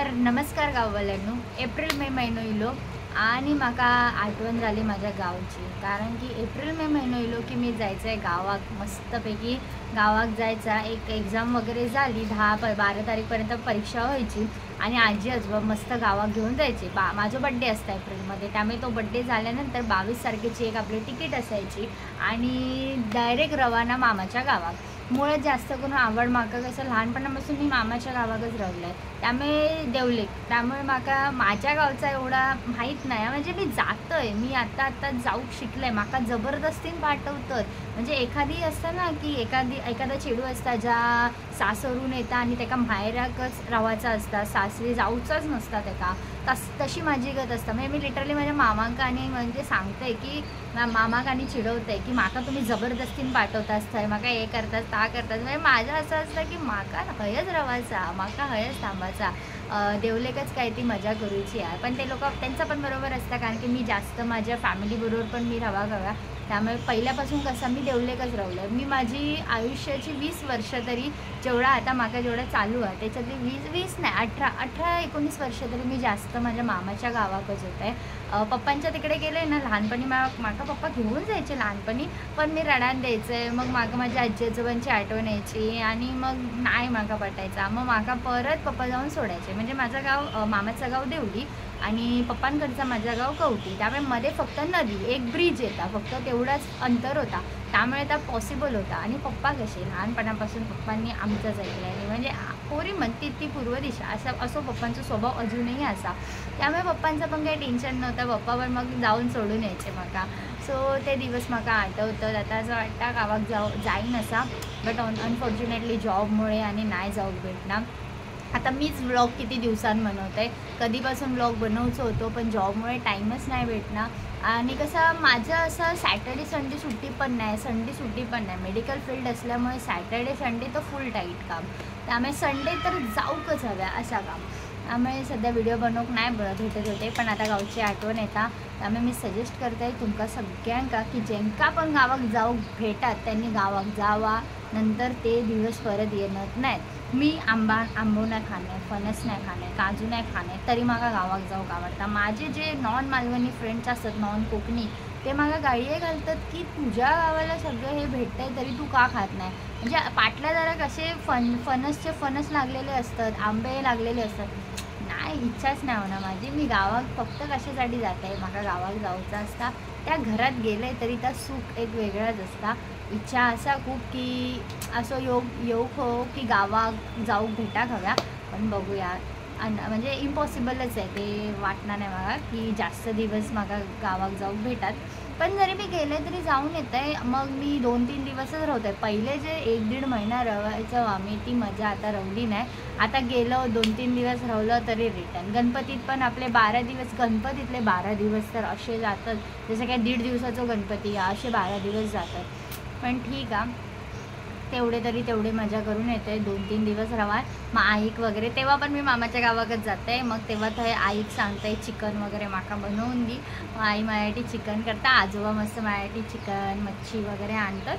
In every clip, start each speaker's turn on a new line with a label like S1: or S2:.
S1: तर नमस्कार गांववाल्यांनो. April May म्हयनो येयलो आणि म्हाका आठवण जाली माझ्या गावची. कारण की एप्रिल मे म्हयनो येयलो की मी जायचं आहे गावाक. मस्तपैकी गावाक जायचा. एक एक्झाम वगैरे झाली, 10-12 तारीखपर्यंत परीक्षा व्हायची आणि आजी आजोबा मस्त गावाक घेऊन जायचे. माझा बड्डे असता एप्रिलमध्ये, त्यामुळे तो बड्डे झाल्यानंतर 22 तारखेची एक आपली तिकीट असायची आणि डायरेक्ट रवाना मामाच्या गावाक. मुळात जास्त करून आवड म्हाका कसं लहानपणापासून मी मामाच्या गावाकच रावलं आहे, त्यामुळे देवलेक. त्यामुळे म्हाका माझ्या गावचा एवढा माहीत नाही. म्हणजे मी जातोय, मी आता जाऊक शिकले. म्हाका जबरदस्तीन पाठवतात. म्हणजे एखादी असतं ना की एखादा चेडू असता ज्या सासरून येता आणि त्याका माहेराकच रावायचा असता, सासरी जाऊचाच नसता त्याका. तशी माझी गत असता. म्हणजे मी लिटरली माझ्या मामाक आणि म्हणजे सांगते की मामाक आणि चिडवते की म्हाका तुम्ही जबरदस्तीन पाठवताच थंय, म्हाका हे करतात ता करतात. म्हणजे माझं असं असतं की म्हाका हयच रावायचा, म्हाका हयच थांबायचा. देवलेकच काय ती मजा करूची आहे. पण ते लोक त्यांचं पण बरोबर असतं, कारण की मी जास्त माझ्या फॅमिलीबरोबर पण मी रावा. त्यामुळे पहिल्यापासून कसं मी देवलेकच रावलं. मी माझी आयुष्याची 20 वर्ष तरी जेवढा आता माका जेवढं चालू आहे त्याच्यातली 20 नाही 18-19 वर्ष तरी मी जास्त माझ्या मामाच्या गावाकच होते. पप्पांच्या तिकडे गेले ना लहानपणी, माका पप्पा घेऊन जायचे लहानपणी, पण मी रडान द्यायचे. मग माका माझ्या आजी आजोबांची आठवण यायची आणि मग नाही माका पटायचा. मग माका परत पप्पा जाऊन सोडायचे. म्हणजे माझं गाव मामाचं गाव देवली आणि पप्पांकडचं माझं गाव कवठी. त्यामुळे मध्ये फक्त नदी, एक ब्रिज येता, फक्त तेवढाच अंतर होता. त्यामुळे त्या पॉसिबल होता. आणि पप्पा कसे लहानपणापासून पप्पांनी आमचंच ऐकलं आहे. म्हणजे पोरी म्हणते ती पूर्व दिशा असो पप्पांचा स्वभाव अजूनही असा. त्यामुळे पप्पांचं पण काही टेन्शन नव्हतं. पप्पावर मग जाऊन सोडून यायचे म्हाका. सो ते दिवस म्हाका आठवतात. आता असं वाटतं गावाक जाईन असा, बट अनफॉर्च्युनेटली जॉबमुळे आणि नाही जाऊक भेटणार. आता मीच व्लॉग किती दिवसांत बनवते. कधीपासून व्लॉग बनवचं होतो, पण जॉबमुळे टाईमच नाही भेटणार. आणि कसं माझं असं सॅटर्डे संडे सुट्टी पण नाही, संडे सुट्टी पण नाही. मेडिकल फील्ड असल्यामुळे सॅटर्डे संडे तर फुल टाईट काम. त्यामुळे संडे तर जाऊकच हव्या असा काम. त्यामुळे सध्या व्हिडिओ बनवूक नाही भेटत होते, पण आता गावची आठवण येता. त्यामुळे मी सजेस्ट करते तुमका सगळ्यांका की ज्यांका पण गावाक जाऊक भेटात त्यांनी गावाक जावा. नंतर ते दिवस परत येणार नाहीत. मी आंबो नाही खाणे, फणस नाही खाणे, काजू नाही खाणे, तरी म्हाका गावाक जाऊक आवडता. माझे जे नॉन मालवणी फ्रेंड्स असतात, नॉन कोकणी, ते म्हाका गाळये घालतात की तुझ्या गावाला सगळं हे भेटतंय तरी तू का खात नाही. म्हणजे पाटल्या दाराक असे फणसचे फणस लागलेले असतात, आंबे लागलेले असतात. नाही, इच्छाच नाही होणार माझी. मी गावाक फक्त कशासाठी जात आहे, म्हाका गावाक जाऊचं असता. त्या घरात गेले तरी त्या सुख एक वेगळाच असता. इच्छा असा खूप की असं योग हो की गावाक जाऊक भेटाक हव्या, पण बघूया. म्हणजे इम्पॉसिबलच आहे ते. वाटणार नाही मला की जास्त दिवस म्हाका गावाक जाऊक भेटात. पण जरी मी गेले तरी जाऊन येत आहे. मग मी 2-3 दिवसच राहते. पहिले जे 1-1.5 महिना राहायचो आम्ही, ती मजा आता रवली नाही. आता गेलो 2-3 दिवस राहिलं तरी रिटर्न. गणपतीत पण आपले 12 दिवस, गणपतीतले 12 दिवस तर असे जातात जसं काय 1.5 दिवसाचा गणपती, असे 12 दिवस जातात. पण ठीक आहे, तेवढे मजा करून येते. 2-3 दिवस राहा. मग आईक वगैरे तेव्हा पण मी मामाच्या गावाकच जाते. मग तेव्हा तर आईक सांगते चिकन वगैरे माका बनवून दी. मग आई माझ्यासाठी चिकन करता, आजोबा मस्त माझ्यासाठी चिकन मच्छी वगैरे आणतात,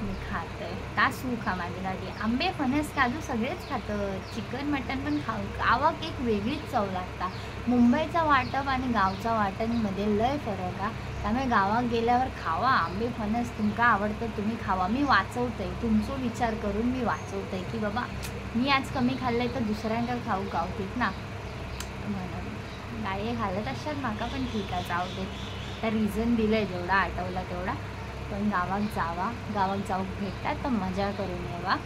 S1: मी खाते. का सुख आहे माझ्यासाठी. आंबे फणस काजू सगळेच खातं. चिकन मटण पण गावाक एक वेगळीच चव लागता. मुंबईचा वाटप आणि गावचा वाटणमध्ये लय फरक आहे. त्यामुळे गावात गेल्यावर खावा आंबे फणस, तुमका आवडतं तुम्ही खावा. मी वाचवते, तुमचा विचार करून मी वाचवते की बाबा मी आज कमी खाल्लंय तर दुसऱ्यांका खाऊ गावतीत ना, म्हणून गाळे घालत असतात माका. पण ठीक आहे, जाऊ दे. तर रिझन दिलं आहे जेवढा आठवला तेवढा. पण गावात जावा, गावात जाऊक भेटतात तर मजा करून यावा.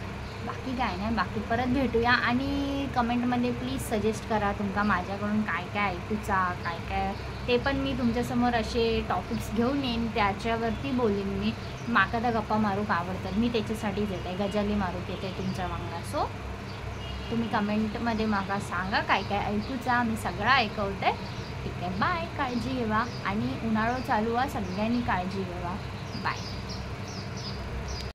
S1: बाकी काय नाही. बाकी परत भेटूया. आणि कमेंटमध्ये प्लीज सजेस्ट करा तुमका माझ्याकडून काय काय ऐकूचा, काय काय ते पण मी तुमच्यासमोर असे टॉपिक्स घेऊन येईन, त्याच्यावरती बोलीन मी. माका तर गप्पा मारूक आवडतात, मी त्याच्यासाठीच येते, गजाली मारूक येते तुमच्या वांगडा. सो तुम्ही कमेंटमध्ये माका सांगा काय काय ऐकूचा, मी सगळं ऐकवते. ठीक आहे, बाय. काळजी घेवा. आणि उन्हाळा चालू आहे, सगळ्यांनी काळजी घेवा. बाय.